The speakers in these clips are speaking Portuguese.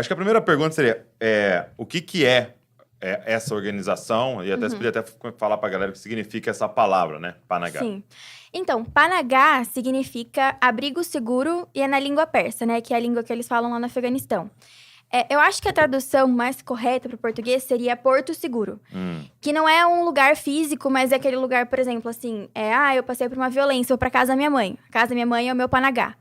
Acho que a primeira pergunta seria, o que é essa organização? E até você podia até falar para a galera o que significa essa palavra, né? Panagá. Sim. Então, Panagá significa abrigo seguro e é na língua persa, né? Que é a língua que eles falam lá no Afeganistão. Eu acho que a tradução mais correta para o português seria Porto Seguro. Que não é um lugar físico, mas é aquele lugar, por exemplo, assim... eu passei por uma violência, vou para casa da minha mãe. A casa da minha mãe é o meu Panagá.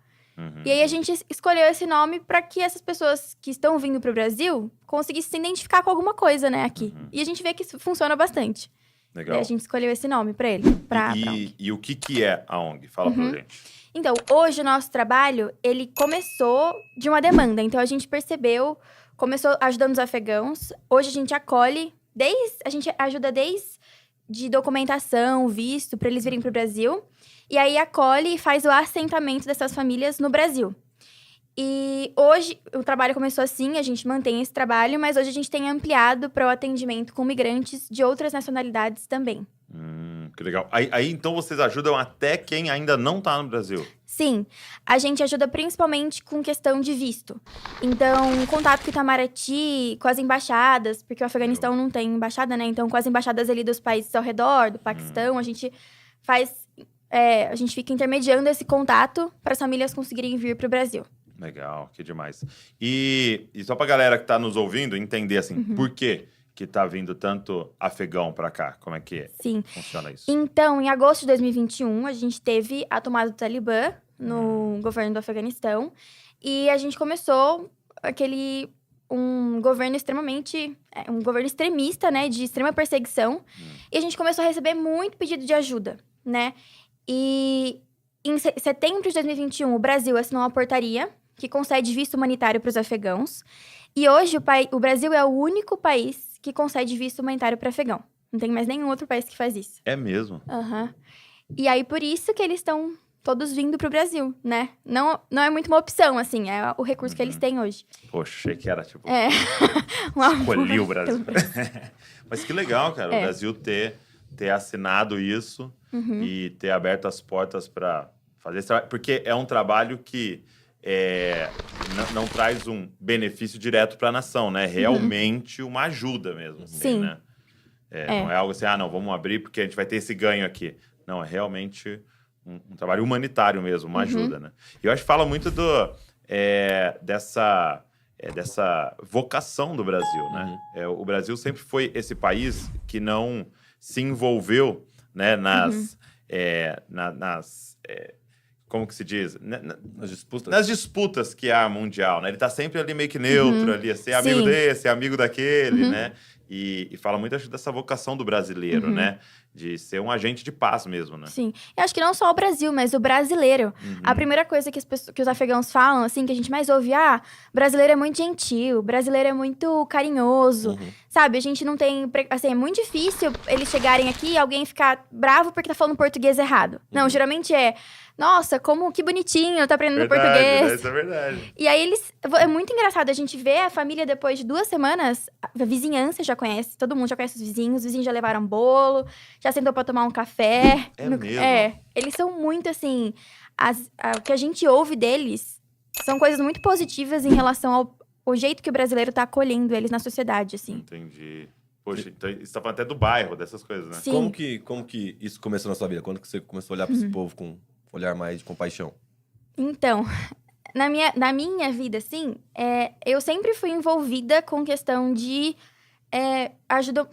E aí a gente escolheu esse nome para que essas pessoas que estão vindo para o Brasil conseguissem se identificar com alguma coisa, né, aqui. E a gente vê que isso funciona bastante. Legal. E a gente escolheu esse nome para ele, pra ONG. E o que é a ONG? Fala pra gente. Então, hoje o nosso trabalho, ele começou de uma demanda. Então, a gente percebeu, começou ajudando os afegãos. Hoje a gente acolhe, a gente ajuda desde documentação, visto, para eles virem para o Brasil. E aí acolhe e faz o assentamento dessas famílias no Brasil. E hoje o trabalho começou assim, a gente mantém esse trabalho, mas hoje a gente tem ampliado para o atendimento com migrantes de outras nacionalidades também. Que legal. Aí, então, vocês ajudam até quem ainda não tá no Brasil? Sim, a gente ajuda principalmente com questão de visto. Então, contato com Itamaraty, com as embaixadas, porque o Afeganistão não tem embaixada, né? Então, com as embaixadas ali dos países ao redor, do Paquistão, a gente a gente fica intermediando esse contato para as famílias conseguirem vir para o Brasil. Legal, que demais. E só pra galera que tá nos ouvindo entender, assim, por que tá vindo tanto afegão pra cá? Como é que funciona isso? Então, em agosto de 2021, a gente teve a tomada do Talibã no governo do Afeganistão. E a gente começou um governo extremista, né? De extrema perseguição. E a gente começou a receber muito pedido de ajuda, né? E em setembro de 2021, o Brasil assinou uma portaria que concede visto humanitário para os afegãos. E hoje, o Brasil é o único país que concede visto humanitário para afegão. Não tem mais nenhum outro país que faz isso. É mesmo? E aí, por isso que eles estão todos vindo pro Brasil, né? Não é muito uma opção, assim. É o recurso que eles têm hoje. Poxa, achei que era, tipo... Um escolhi o Brasil. Mas que legal, cara. O Brasil ter assinado isso e ter aberto as portas para fazer esse trabalho. Porque é um trabalho que... não traz um benefício direto para a nação, né? Realmente uma ajuda mesmo. Sim. Né? Não é algo assim, não, vamos abrir porque a gente vai ter esse ganho aqui. Não, é realmente um trabalho humanitário mesmo, uma ajuda, né? E eu acho que fala muito dessa vocação do Brasil, né? O Brasil sempre foi esse país que não se envolveu, né, como que se diz? Nas disputas? Nas disputas que há mundial, né? Ele tá sempre ali meio que neutro, ali, ser amigo desse, amigo daquele, né? E fala muito, acho, dessa vocação do brasileiro, né? De ser um agente de paz mesmo, né? Sim. Eu acho que não só o Brasil, mas o brasileiro. A primeira coisa que os afegãos falam, assim, que a gente mais ouve, brasileiro é muito gentil, brasileiro é muito carinhoso, sabe? A gente não tem... Assim, é muito difícil eles chegarem aqui e alguém ficar bravo porque tá falando português errado. Não, geralmente nossa, que bonitinho, tá aprendendo português. Isso é verdade. E aí é muito engraçado a gente ver a família depois de 2 semanas, a vizinhança já conhece, todo mundo já conhece os vizinhos já levaram bolo, já sentou pra tomar um café. Mesmo? Eles são muito assim, o que a gente ouve deles são coisas muito positivas em relação ao jeito que o brasileiro tá acolhendo eles na sociedade, assim. Entendi. Poxa, então você tá falando até do bairro, dessas coisas, né? Sim. Como que isso começou na sua vida? Quando que você começou a olhar pra esse povo com olhar mais de compaixão? Então, na minha vida, assim, eu sempre fui envolvida com questão de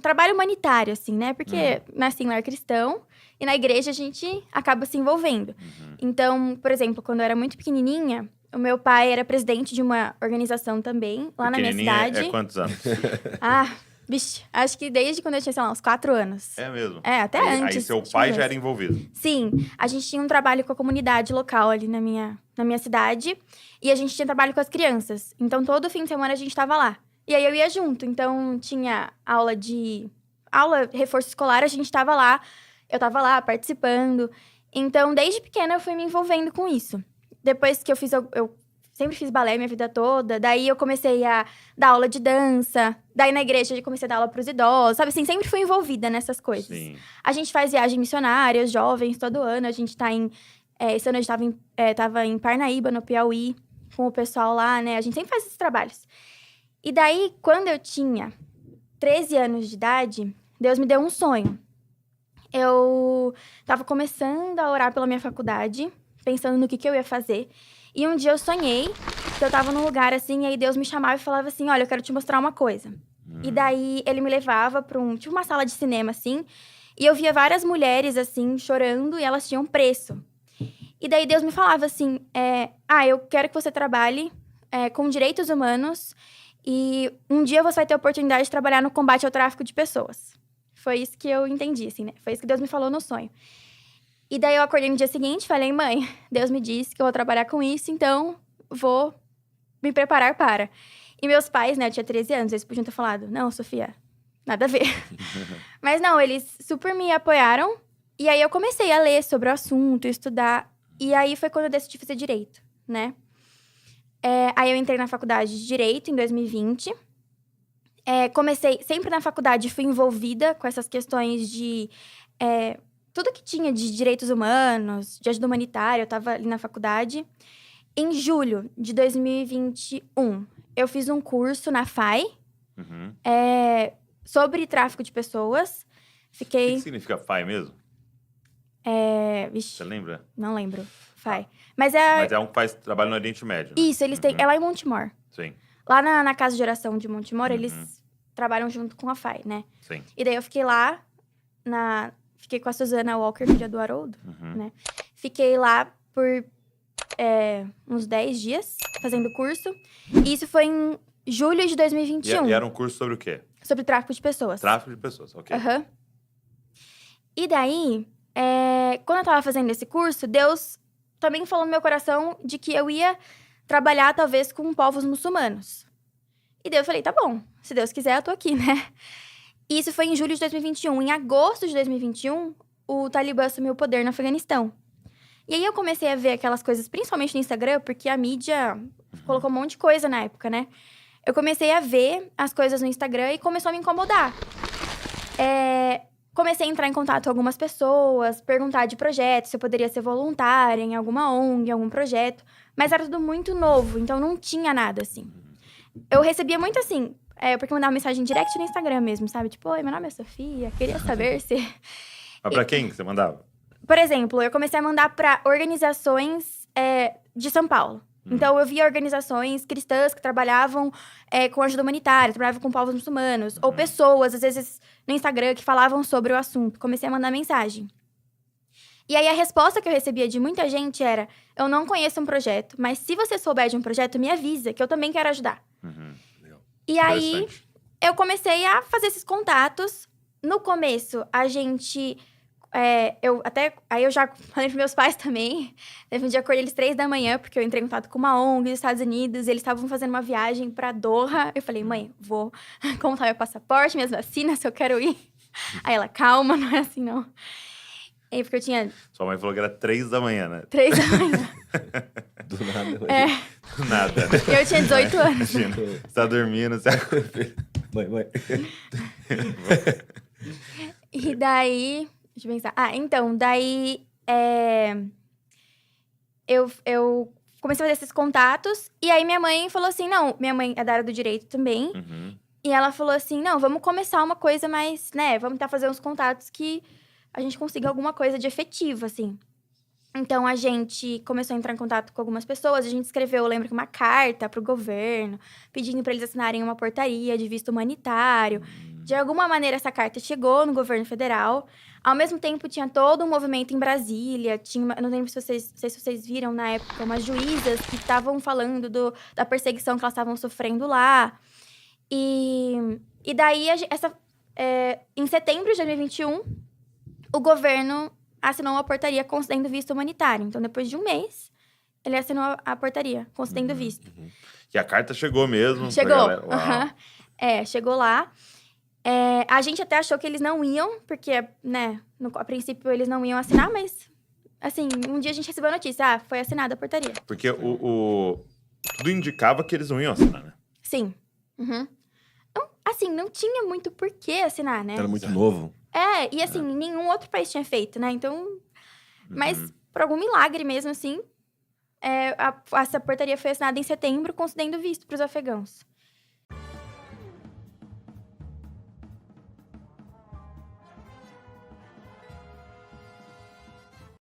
trabalho humanitário, assim, né? Porque nasci em lar cristão e na igreja a gente acaba se envolvendo. Então, por exemplo, quando eu era muito pequenininha, o meu pai era presidente de uma organização também, lá na minha cidade. É quantos anos? Vixe, acho que desde quando eu tinha, sei lá, uns 4 anos. É mesmo? Até antes. Aí seu pai já era envolvido? Sim, a gente tinha um trabalho com a comunidade local ali na minha cidade. E a gente tinha trabalho com as crianças. Então, todo fim de semana a gente tava lá. E aí, eu ia junto. Então, tinha reforço escolar, a gente tava lá. Eu tava lá, participando. Então, desde pequena, eu fui me envolvendo com isso. Depois que eu sempre fiz balé minha vida toda. Daí eu comecei a dar aula de dança. Daí na igreja eu comecei a dar aula pros idosos. Sabe assim, sempre fui envolvida nessas coisas. Sim. A gente faz viagem missionária, jovens, todo ano. A gente tá esse ano a gente tava em Parnaíba, no Piauí, com o pessoal lá, né? A gente sempre faz esses trabalhos. E daí, quando eu tinha 13 anos de idade, Deus me deu um sonho. Eu tava começando a orar pela minha faculdade, pensando no que eu ia fazer. E um dia eu sonhei que eu tava num lugar assim, e aí Deus me chamava e falava assim: olha, eu quero te mostrar uma coisa. E daí ele me levava pra tipo uma sala de cinema, assim, e eu via várias mulheres, assim, chorando, e elas tinham preço. E daí Deus me falava assim: eu quero que você trabalhe com direitos humanos, e um dia você vai ter a oportunidade de trabalhar no combate ao tráfico de pessoas. Foi isso que eu entendi, assim, né? Foi isso que Deus me falou no sonho. E daí eu acordei no dia seguinte e falei: mãe, Deus me disse que eu vou trabalhar com isso, então vou me preparar para. E meus pais, né, eu tinha 13 anos, eles podiam ter falado: não, Sofia, nada a ver. Mas não, eles super me apoiaram. E aí eu comecei a ler sobre o assunto, estudar. E aí foi quando eu decidi fazer direito, né? Aí eu entrei na faculdade de Direito em 2020. Comecei, sempre na faculdade, fui envolvida com essas questões de... tudo que tinha de direitos humanos, de ajuda humanitária, eu tava ali na faculdade. Em julho de 2021, eu fiz um curso na FAI sobre tráfico de pessoas. O que significa FAI mesmo? Vixe, Você lembra? não lembro. FAI. Mas Mas é um que faz trabalho no Oriente Médio, né? Isso, eles têm... É lá em Montemor. Sim. Lá na Casa de Oração de Montemor, eles trabalham junto com a FAI, né? Sim. E daí eu fiquei lá, fiquei com a Susana Walker, filha do Haroldo, né? Fiquei lá por uns 10 dias, fazendo curso. E isso foi em julho de 2021. E era um curso sobre o quê? Sobre tráfico de pessoas. Tráfico de pessoas, ok. E daí, quando eu tava fazendo esse curso, Deus também falou no meu coração de que eu ia trabalhar, talvez, com povos muçulmanos. E daí eu falei: tá bom, se Deus quiser, eu tô aqui, né? E isso foi em julho de 2021. Em agosto de 2021, o Talibã assumiu o poder no Afeganistão. E aí eu comecei a ver aquelas coisas, principalmente no Instagram, porque a mídia colocou um monte de coisa na época, né? Eu comecei a ver as coisas no Instagram e começou a me incomodar. Comecei a entrar em contato com algumas pessoas, perguntar de projetos, se eu poderia ser voluntária em alguma ONG, em algum projeto. Mas era tudo muito novo, então não tinha nada, assim. Eu recebia muito, assim, porque eu mandava mensagem direct no Instagram mesmo, sabe? Tipo: oi, meu nome é Sofia, queria saber se... Mas pra quem que você mandava? Por exemplo, eu comecei a mandar para organizações de São Paulo. Então, eu via organizações cristãs que trabalhavam com ajuda humanitária, trabalhavam com povos muçulmanos. Ou pessoas, às vezes, no Instagram, que falavam sobre o assunto. Comecei a mandar mensagem. E aí, a resposta que eu recebia de muita gente era: eu não conheço um projeto, mas se você souber de um projeto, me avisa, que eu também quero ajudar. E aí, eu comecei a fazer esses contatos. No começo, a gente... Aí eu já falei pros meus pais também. Teve um dia que eu acordei eles 3 da manhã, porque eu entrei em contato com uma ONG dos Estados Unidos. E eles estavam fazendo uma viagem pra Doha. Eu falei: mãe, vou. Como tá meu passaporte, minhas vacinas, se eu quero ir. Aí ela: calma, não é assim, não. E porque eu tinha... Sua mãe falou que era 3 da manhã, né? 3 da manhã. Do nada. Do nada, né? Eu tinha 18 anos. Imagina, você tá dormindo, você acorda. Mãe. E daí... Deixa eu pensar. Então, daí... Eu comecei a fazer esses contatos. E aí, minha mãe falou assim... Não, minha mãe é da área do direito também. E ela falou assim: não, vamos começar uma coisa mais, né? Vamos tentar fazer uns contatos que a gente consiga alguma coisa de efetivo, assim. Então, a gente começou a entrar em contato com algumas pessoas. A gente escreveu, eu lembro, uma carta pro governo, pedindo para eles assinarem uma portaria de visto humanitário. De alguma maneira, essa carta chegou no governo federal. Ao mesmo tempo, tinha todo um movimento em Brasília. Não lembro se não sei se vocês viram na época, umas juízas que estavam falando da perseguição que elas estavam sofrendo lá. E daí, em setembro de 2021, o governo assinou uma portaria concedendo visto humanitário. Então, depois de um mês, ele assinou a portaria concedendo visto. E a carta chegou mesmo? Chegou. Chegou lá. A gente até achou que eles não iam, porque, né, a princípio eles não iam assinar, mas, assim, um dia a gente recebeu a notícia: foi assinada a portaria. Porque tudo indicava que eles não iam assinar, né? Sim. Então, assim, não tinha muito por que assinar, né? Era muito novo. E assim, nenhum outro país tinha feito, né? Então, mas por algum milagre mesmo, assim, essa portaria foi assinada em setembro, concedendo visto para os afegãos.